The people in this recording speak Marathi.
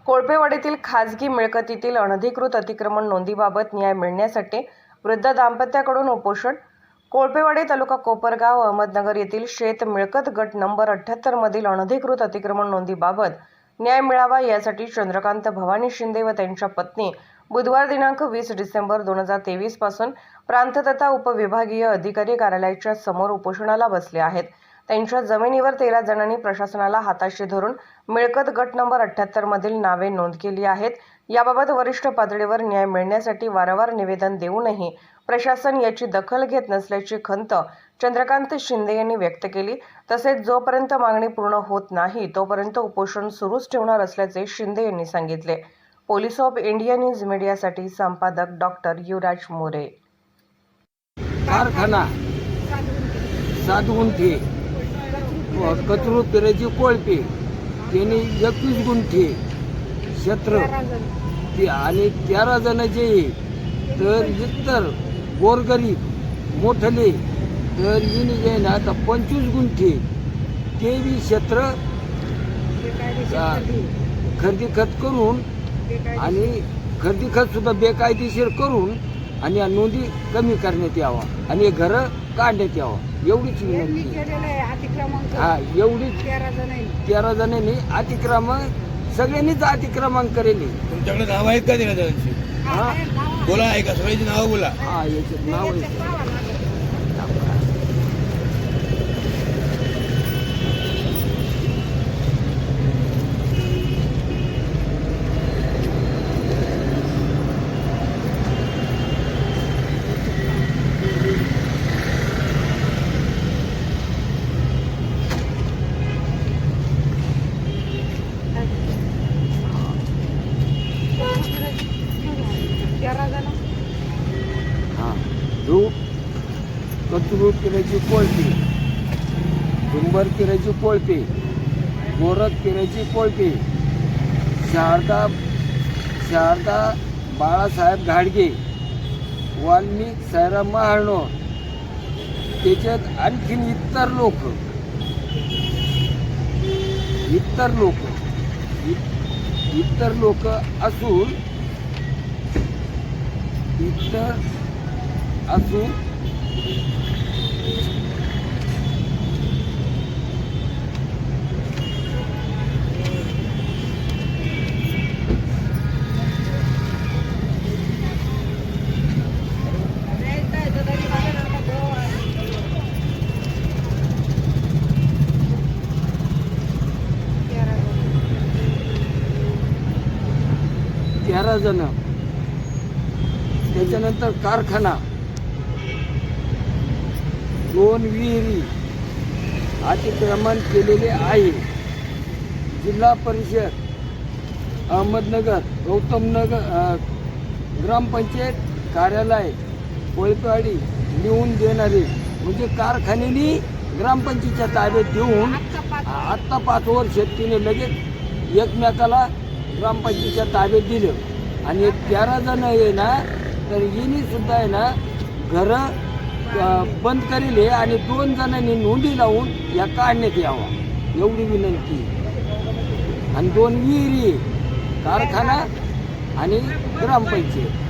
कोळपेवाडीतील खाजगी मिळकतीतील अनधिकृत अतिक्रमण नोंदीबाबत न्याय मिळण्यासाठी वृद्ध दाम्पत्याकडून उपोषण. कोळपेवाडी तालुका कोपरगाव अहमदनगर येथील शेत मिळकत गट नंबर 78 मधील अनधिकृत अतिक्रमण नोंदीबाबत न्याय मिळावा यासाठी चंद्रकांत भवानी शिंदे व त्यांच्या पत्नी बुधवार दिनांक 20 डिसेंबर 2023 पासून प्रांत तथा उपविभागीय अधिकारी कार्यालयाच्या समोर उपोषणाला बसले आहेत. त्यांच्या जमिनीवर 13 जणांनी प्रशासनाला हाताशी धरून मिळकत गट नंबर 78 मधील नावे नोंद केली आहेत. याबाबत वरिष्ठ पातळीवर न्याय मिळण्यासाठी वारंवार निवेदन देऊनही प्रशासन याची दखल घेत नसल्याची खंत चंद्रकांत शिंदे यांनी व्यक्त केली. तसेच जोपर्यंत मागणी पूर्ण होत नाही तोपर्यंत उपोषण सुरूच ठेवणार असल्याचे शिंदे यांनी सांगितले. पोलीस ऑफ इंडिया न्यूज मीडियासाठी संपादक डॉक्टर युवराज मोरे. कारखाना 7 गुंठे, कचरू पेराची कोळपे त्यांनी 21 गुंठे क्षेत्र आणि 13 जणांचे. तर इतर गोरगरीब मोठले तर हिने जे ना आता 25 गुंठे ते बी क्षेत्र खरेदी खत करून आणि खरेदी खत सुद्धा बेकायदेशीर करून आणि या नोंदी कमी करण्यात यावा आणि घरं काढण्यात यावं एवढीच विनंती. हा एवढीच 13 जणांनी अतिक्रमण सगळ्यांनीच अतिक्रमण करेल. तुमच्याकडे नाव आहेत का 13 जणांची? हा बोला, आहे का सगळ्यांची नाव बोला. हा याचे नाव आहे. 13 जण. हा जो कचरू पेराची कोळपे, डुंबर पेराची कोळपे, गोरख पेराची कोळपे, शारदा बाळासाहेब घाडगे, वाल्मिक सायराम महाळनो, त्याच्यात आणखीन इतर लोक असून 13 जण. त्याच्यानंतर कारखाना, 2 विहिरी अतिक्रमण केलेले आहे. जिल्हा परिषद अहमदनगर, गौतमनगर ग्रामपंचायत कार्यालय कोळपेवाडी लिहून देणारे म्हणजे कारखान्याने ग्रामपंचायतीच्या ताब्यात देऊन आत्ता 5 वर्ष तिने लगेच एकमेकाला ग्रामपंचायतीच्या ताब्यात दिलं. आणि 13 जण आहे ना तर हिने सुद्धा आहे ना घरं बंद करेल आणि 2 जणांनी नोंदी लावून या काढण्यात यावा एवढी विनंती. आणि 2 विहिरी कारखाना आणि ग्रामपंचायत